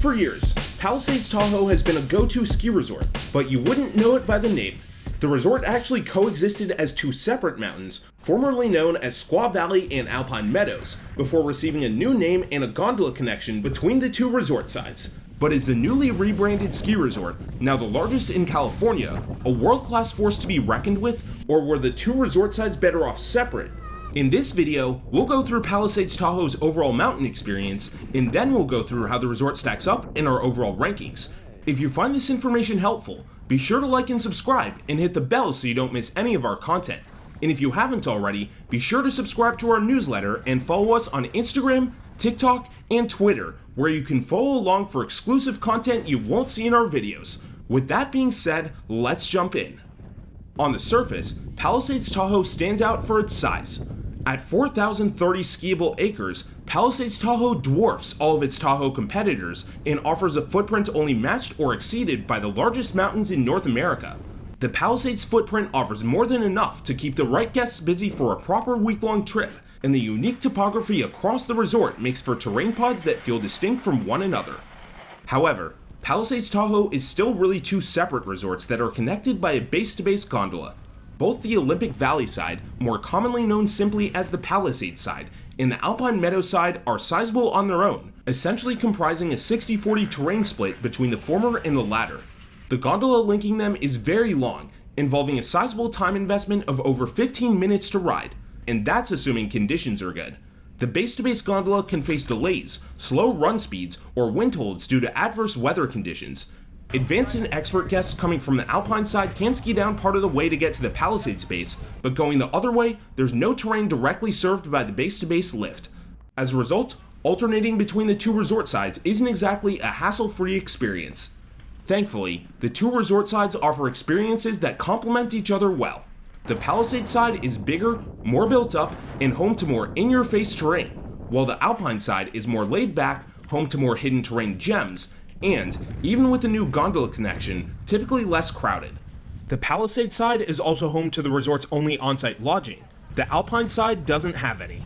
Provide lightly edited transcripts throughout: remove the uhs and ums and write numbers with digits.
For years, Palisades Tahoe has been a go-to ski resort, but you wouldn't know it by the name. The resort actually coexisted as two separate mountains, formerly known as Squaw Valley and Alpine Meadows, before receiving a new name and a gondola connection between the two resort sides. But is the newly rebranded ski resort, now the largest in California, a world-class force to be reckoned with, or were the two resort sides better off separate? In this video, we'll go through Palisades Tahoe's overall mountain experience, and then we'll go through how the resort stacks up in our overall rankings. If you find this information helpful, be sure to like and subscribe, and hit the bell so you don't miss any of our content. And if you haven't already, be sure to subscribe to our newsletter and follow us on Instagram, TikTok, and Twitter, where you can follow along for exclusive content you won't see in our videos. With that being said, let's jump in. On the surface, Palisades Tahoe stands out for its size. At 4,030 skiable acres, Palisades Tahoe dwarfs all of its Tahoe competitors and offers a footprint only matched or exceeded by the largest mountains in North America. The Palisades footprint offers more than enough to keep the right guests busy for a proper week-long trip, and the unique topography across the resort makes for terrain pods that feel distinct from one another. However, Palisades Tahoe is still really two separate resorts that are connected by a base-to-base gondola. Both the Olympic Valley side, more commonly known simply as the Palisades side, and the Alpine Meadows side are sizable on their own, essentially comprising a 60-40 terrain split between the former and the latter. The gondola linking them is very long, involving a sizable time investment of over 15 minutes to ride, and that's assuming conditions are good. The base-to-base gondola can face delays, slow run speeds, or wind holds due to adverse weather conditions. Advanced and expert guests coming from the Alpine side can ski down part of the way to get to the Palisades base, but going the other way, there's no terrain directly served by the base-to-base lift. As a result, alternating between the two resort sides isn't exactly a hassle-free experience. Thankfully, the two resort sides offer experiences that complement each other well. The Palisades side is bigger, more built up, and home to more in-your-face terrain, while the Alpine side is more laid back, home to more hidden terrain gems, and, even with the new gondola connection, typically less crowded. The Palisades side is also home to the resort's only on-site lodging. The Alpine side doesn't have any.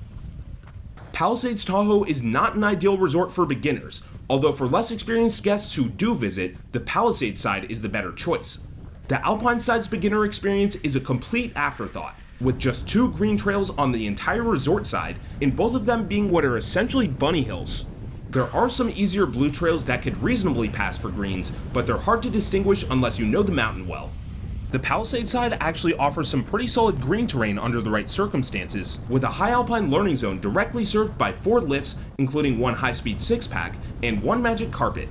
Palisades Tahoe is not an ideal resort for beginners, although for less experienced guests who do visit, the Palisades side is the better choice. The Alpine side's beginner experience is a complete afterthought, with just two green trails on the entire resort side, and both of them being what are essentially bunny hills. There are some easier blue trails that could reasonably pass for greens, but they're hard to distinguish unless you know the mountain well. The Palisades side actually offers some pretty solid green terrain under the right circumstances, with a high alpine learning zone directly served by 4 lifts, including one high-speed 6-pack and one magic carpet.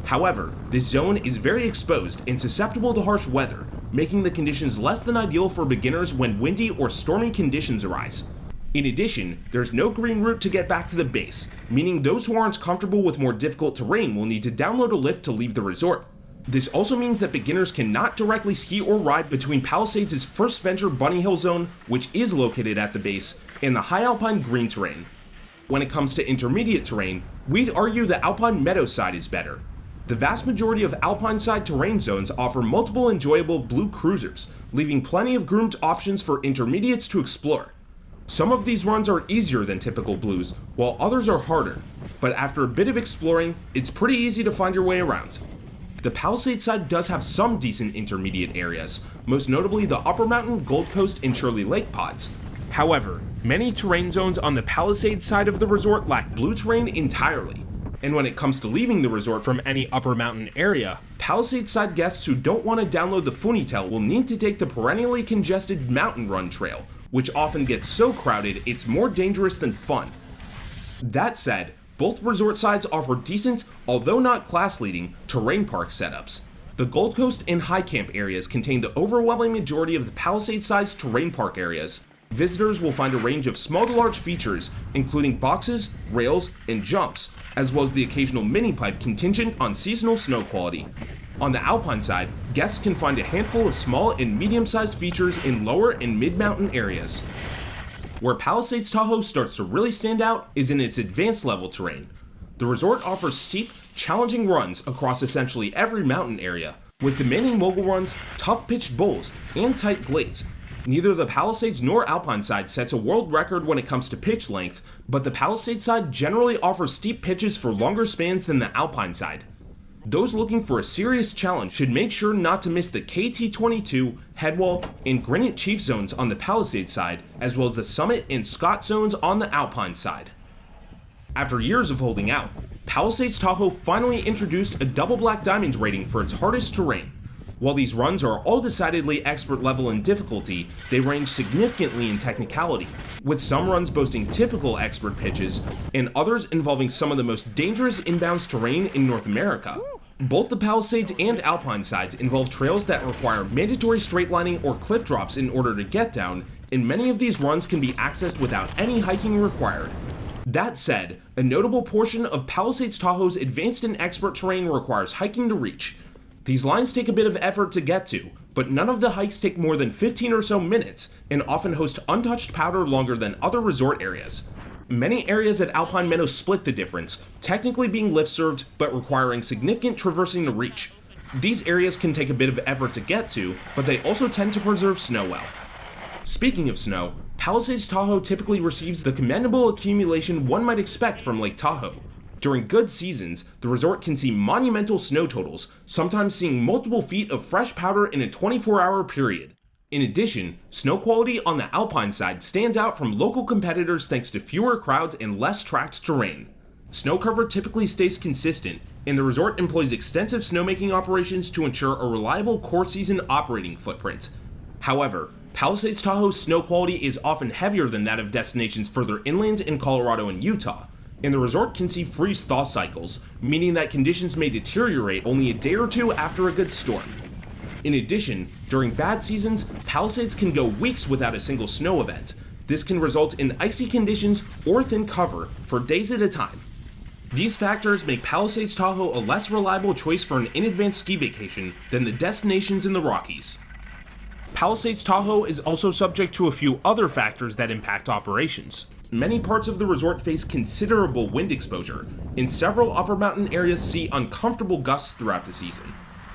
However, this zone is very exposed and susceptible to harsh weather, making the conditions less than ideal for beginners when windy or stormy conditions arise. In addition, there's no green route to get back to the base, meaning those who aren't comfortable with more difficult terrain will need to download a lift to leave the resort. This also means that beginners cannot directly ski or ride between Palisades' first venture bunny hill zone, which is located at the base, and the high alpine green terrain. When it comes to intermediate terrain, we'd argue the Alpine Meadows side is better. The vast majority of Alpine side terrain zones offer multiple enjoyable blue cruisers, leaving plenty of groomed options for intermediates to explore. Some of these runs are easier than typical blues, while others are harder, but after a bit of exploring, it's pretty easy to find your way around. The Palisades side does have some decent intermediate areas, most notably the Upper Mountain, Gold Coast, and Shirley Lake pods. However, many terrain zones on the Palisades side of the resort lack blue terrain entirely. And when it comes to leaving the resort from any Upper Mountain area, Palisades side guests who don't want to download the Funitel will need to take the perennially congested Mountain Run Trail, which often gets so crowded it's more dangerous than fun. That said, both resort sides offer decent, although not class-leading, terrain park setups. The Gold Coast and High Camp areas contain the overwhelming majority of the Palisades side's terrain park areas. Visitors will find a range of small to large features, including boxes, rails, and jumps, as well as the occasional mini-pipe contingent on seasonal snow quality. On the Alpine side, guests can find a handful of small and medium-sized features in lower and mid-mountain areas. Where Palisades Tahoe starts to really stand out is in its advanced level terrain. The resort offers steep, challenging runs across essentially every mountain area, with demanding mogul runs, tough pitched bowls, and tight glades. Neither the Palisades nor Alpine side sets a world record when it comes to pitch length, but the Palisades side generally offers steep pitches for longer spans than the Alpine side. Those looking for a serious challenge should make sure not to miss the KT22, Headwall, and Granite Chief zones on the Palisades side, as well as the Summit and Scott zones on the Alpine side. After years of holding out, Palisades Tahoe finally introduced a double black diamond rating for its hardest terrain. While these runs are all decidedly expert level in difficulty, they range significantly in technicality, with some runs boasting typical expert pitches, and others involving some of the most dangerous inbounds terrain in North America. Both the Palisades and Alpine sides involve trails that require mandatory straight lining or cliff drops in order to get down, and many of these runs can be accessed without any hiking required. That said, a notable portion of Palisades Tahoe's advanced and expert terrain requires hiking to reach. These lines take a bit of effort to get to, but none of the hikes take more than 15 or so minutes, and often host untouched powder longer than other resort areas. Many areas at Alpine Meadows split the difference, technically being lift served, but requiring significant traversing to reach. These areas can take a bit of effort to get to, but they also tend to preserve snow well. Speaking of snow, Palisades Tahoe typically receives the commendable accumulation one might expect from Lake Tahoe. During good seasons, the resort can see monumental snow totals, sometimes seeing multiple feet of fresh powder in a 24-hour period. In addition, snow quality on the Alpine side stands out from local competitors thanks to fewer crowds and less tracked terrain. Snow cover typically stays consistent, and the resort employs extensive snowmaking operations to ensure a reliable core season operating footprint. However, Palisades Tahoe's snow quality is often heavier than that of destinations further inland in Colorado and Utah, and the resort can see freeze-thaw cycles, meaning that conditions may deteriorate only a day or two after a good storm. In addition, during bad seasons, Palisades can go weeks without a single snow event. This can result in icy conditions or thin cover for days at a time. These factors make Palisades Tahoe a less reliable choice for an in-advance ski vacation than the destinations in the Rockies. Palisades Tahoe is also subject to a few other factors that impact operations. Many parts of the resort face considerable wind exposure, and several upper mountain areas see uncomfortable gusts throughout the season.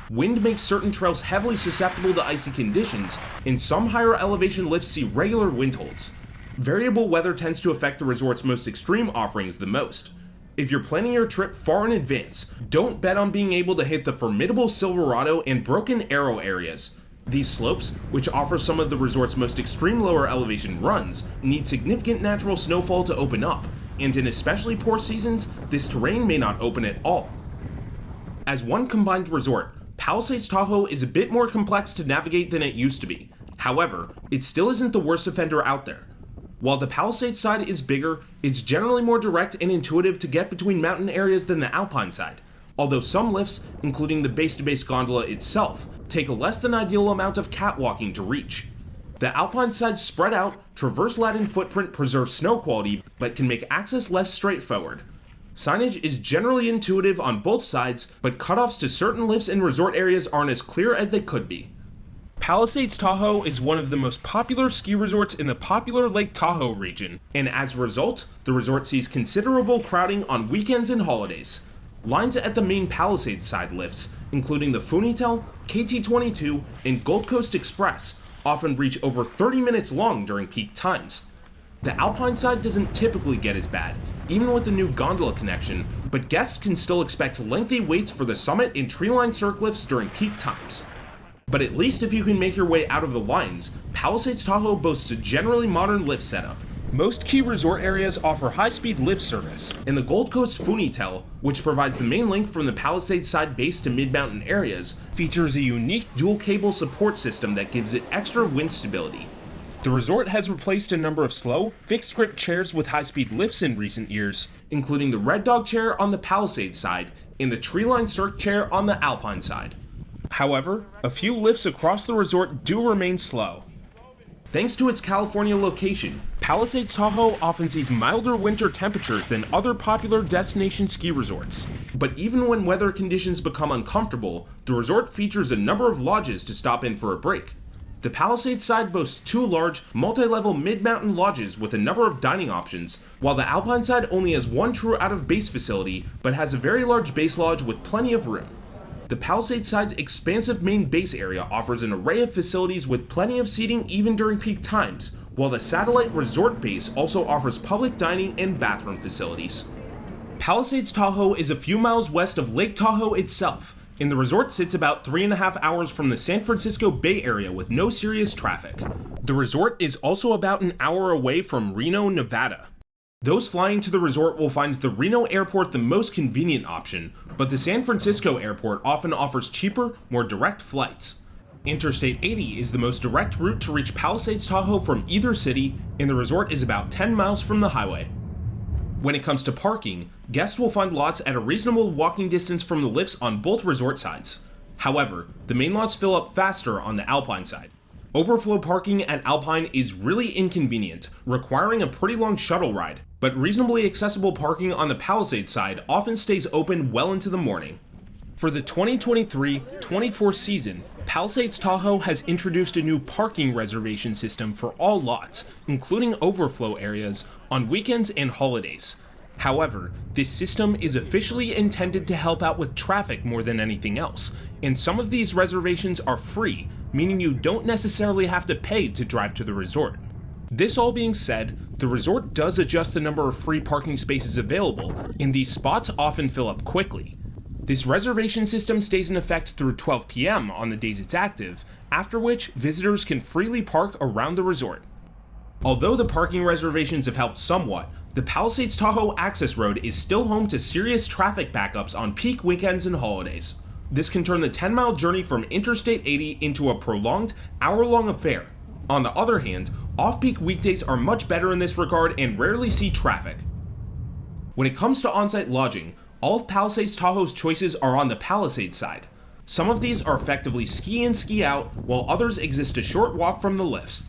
Wind makes certain trails heavily susceptible to icy conditions, and some higher elevation lifts see regular wind holds. Variable weather tends to affect the resort's most extreme offerings the most. If you're planning your trip far in advance, don't bet on being able to hit the formidable Silverado and Broken Arrow areas. These slopes, which offer some of the resort's most extreme lower elevation runs, need significant natural snowfall to open up, and in especially poor seasons, this terrain may not open at all. As one combined resort, Palisades Tahoe is a bit more complex to navigate than it used to be. However, it still isn't the worst offender out there. While the Palisades side is bigger, it's generally more direct and intuitive to get between mountain areas than the Alpine side, although some lifts, including the base-to-base gondola itself, take a less than ideal amount of catwalking to reach. The Alpine side's spread out, traverse-laden footprint preserves snow quality, but can make access less straightforward. Signage is generally intuitive on both sides, but cutoffs to certain lifts and resort areas aren't as clear as they could be. Palisades Tahoe is one of the most popular ski resorts in the popular Lake Tahoe region, and as a result, the resort sees considerable crowding on weekends and holidays. Lines at the main Palisades side lifts, including the Funitel, KT22, and Gold Coast Express, often reach over 30 minutes long during peak times. The Alpine side doesn't typically get as bad, even with the new gondola connection, but guests can still expect lengthy waits for the summit and tree-lined cirque lifts during peak times. But at least if you can make your way out of the lines, Palisades Tahoe boasts a generally modern lift setup. Most key resort areas offer high-speed lift service, and the Gold Coast Funitel, which provides the main link from the Palisades side base to mid-mountain areas, features a unique dual-cable support system that gives it extra wind stability. The resort has replaced a number of slow, fixed-grip chairs with high-speed lifts in recent years, including the Red Dog chair on the Palisades side and the tree-lined cirque chair on the Alpine side. However, a few lifts across the resort do remain slow. Thanks to its California location, Palisades Tahoe often sees milder winter temperatures than other popular destination ski resorts. But even when weather conditions become uncomfortable, the resort features a number of lodges to stop in for a break. The Palisades side boasts two large, multi-level mid-mountain lodges with a number of dining options, while the Alpine side only has one true out-of-base facility, but has a very large base lodge with plenty of room. The Palisades side's expansive main base area offers an array of facilities with plenty of seating even during peak times, while the satellite resort base also offers public dining and bathroom facilities. Palisades Tahoe is a few miles west of Lake Tahoe itself, and the resort sits about 3.5 hours from the San Francisco Bay Area with no serious traffic. The resort is also about an hour away from Reno, Nevada. Those flying to the resort will find the Reno airport the most convenient option, but the San Francisco airport often offers cheaper, more direct flights. Interstate 80 is the most direct route to reach Palisades Tahoe from either city, and the resort is about 10 miles from the highway. When it comes to parking, guests will find lots at a reasonable walking distance from the lifts on both resort sides. However, the main lots fill up faster on the Alpine side. Overflow parking at Alpine is really inconvenient, requiring a pretty long shuttle ride, but reasonably accessible parking on the Palisades side often stays open well into the morning. For the 2023-24 season, Palisades Tahoe has introduced a new parking reservation system for all lots, including overflow areas, on weekends and holidays. However, this system is officially intended to help out with traffic more than anything else, and some of these reservations are free, meaning you don't necessarily have to pay to drive to the resort. This all being said, the resort does adjust the number of free parking spaces available, and these spots often fill up quickly. This reservation system stays in effect through 12 p.m. on the days it's active, after which visitors can freely park around the resort. Although the parking reservations have helped somewhat, the Palisades Tahoe access road is still home to serious traffic backups on peak weekends and holidays. This can turn the 10-mile journey from Interstate 80 into a prolonged, hour-long affair. On the other hand, off-peak weekdays are much better in this regard and rarely see traffic. When it comes to on-site lodging, all of Palisades Tahoe's choices are on the Palisades side. Some of these are effectively ski in, ski out, while others exist a short walk from the lifts.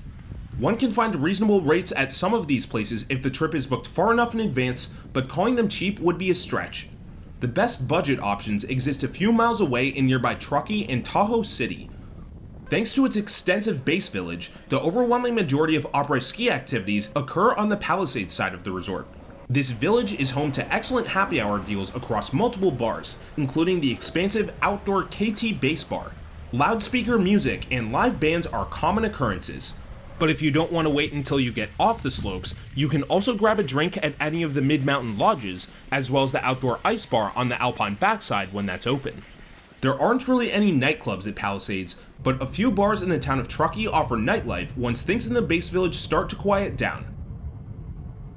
One can find reasonable rates at some of these places if the trip is booked far enough in advance, but calling them cheap would be a stretch. The best budget options exist a few miles away in nearby Truckee and Tahoe City. Thanks to its extensive base village, the overwhelming majority of Aprés-Ski activities occur on the Palisades side of the resort. This village is home to excellent happy hour deals across multiple bars, including the expansive outdoor KT Bass Bar. Loudspeaker music and live bands are common occurrences. But if you don't want to wait until you get off the slopes, you can also grab a drink at any of the mid-mountain lodges, as well as the outdoor ice bar on the Alpine backside when that's open. There aren't really any nightclubs at Palisades, but a few bars in the town of Truckee offer nightlife once things in the base village start to quiet down.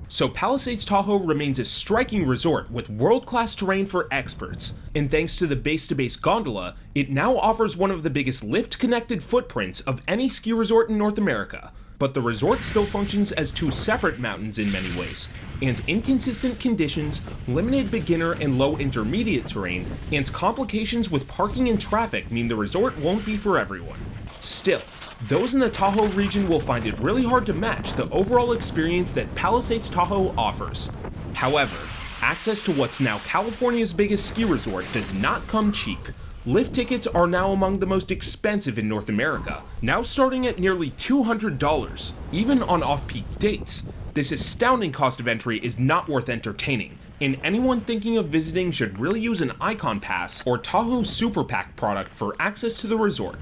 So Palisades Tahoe remains a striking resort with world-class terrain for experts, and thanks to the base-to-base gondola, it now offers one of the biggest lift-connected footprints of any ski resort in North America. But the resort still functions as two separate mountains in many ways, and inconsistent conditions, limited beginner and low intermediate terrain, and complications with parking and traffic mean the resort won't be for everyone. Still, those in the Tahoe region will find it really hard to match the overall experience that Palisades Tahoe offers. However, access to what's now California's biggest ski resort does not come cheap. Lift tickets are now among the most expensive in North America, now starting at nearly $200, even on off-peak dates. This astounding cost of entry is not worth entertaining, and anyone thinking of visiting should really use an Icon Pass or Tahoe Super Pack product for access to the resort.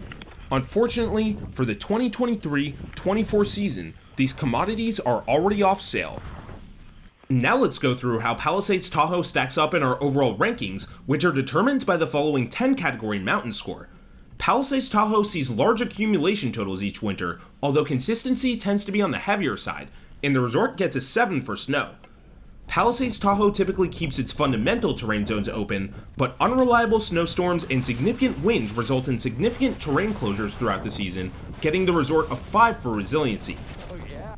Unfortunately, for the 2023-24 season, these commodities are already off sale. Now let's go through how Palisades Tahoe stacks up in our overall rankings, which are determined by the following 10-category mountain score. Palisades Tahoe sees large accumulation totals each winter, although consistency tends to be on the heavier side, and the resort gets a 7 for snow. Palisades Tahoe typically keeps its fundamental terrain zones open, but unreliable snowstorms and significant winds result in significant terrain closures throughout the season, getting the resort a 5 for resiliency.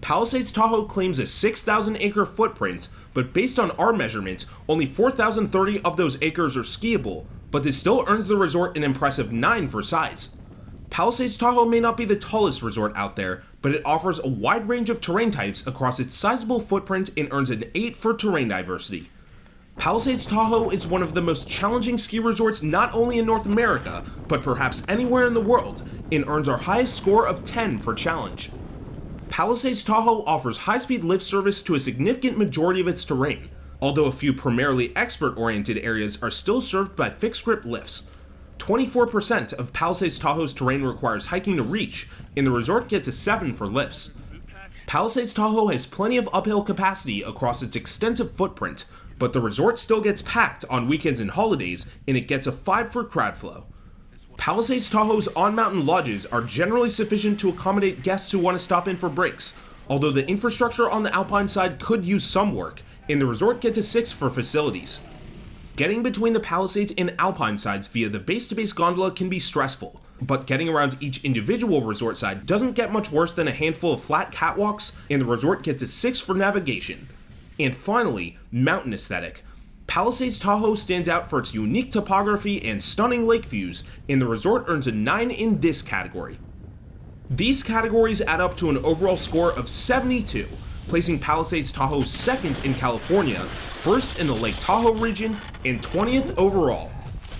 Palisades Tahoe claims a 6,000-acre footprint, but based on our measurements, only 4,030 of those acres are skiable, but this still earns the resort an impressive 9 for size. Palisades Tahoe may not be the tallest resort out there, but it offers a wide range of terrain types across its sizable footprint and earns an 8 for terrain diversity. Palisades Tahoe is one of the most challenging ski resorts not only in North America, but perhaps anywhere in the world, and earns our highest score of 10 for challenge. Palisades Tahoe offers high-speed lift service to a significant majority of its terrain, although a few primarily expert-oriented areas are still served by fixed-grip lifts. 24% of Palisades Tahoe's terrain requires hiking to reach, and the resort gets a 7 for lifts. Palisades Tahoe has plenty of uphill capacity across its extensive footprint, but the resort still gets packed on weekends and holidays, and it gets a 5 for crowd flow. Palisades Tahoe's on-mountain lodges are generally sufficient to accommodate guests who want to stop in for breaks, although the infrastructure on the Alpine side could use some work, and the resort gets a 6 for facilities. Getting between the Palisades and Alpine sides via the base-to-base gondola can be stressful, but getting around each individual resort side doesn't get much worse than a handful of flat catwalks, and the resort gets a 6 for navigation. And finally, mountain aesthetic. Palisades Tahoe stands out for its unique topography and stunning lake views, and the resort earns a 9 in this category. These categories add up to an overall score of 72, placing Palisades Tahoe second in California, first in the Lake Tahoe region, and 20th overall.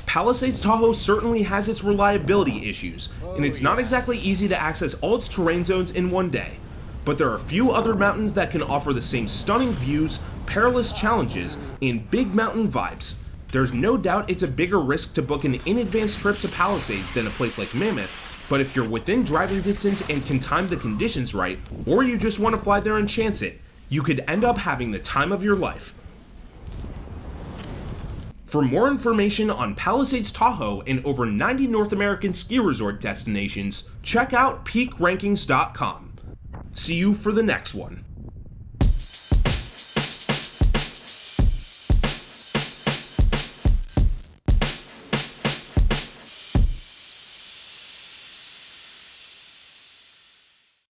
Palisades Tahoe certainly has its reliability issues, and it's not exactly easy to access all its terrain zones in one day. But there are few other mountains that can offer the same stunning views, perilous challenges, and big mountain vibes. There's no doubt it's a bigger risk to book an in-advance trip to Palisades than a place like Mammoth, but if you're within driving distance and can time the conditions right, or you just want to fly there and chance it, you could end up having the time of your life. For more information on Palisades Tahoe and over 90 North American ski resort destinations, check out peakrankings.com. See you for the next one.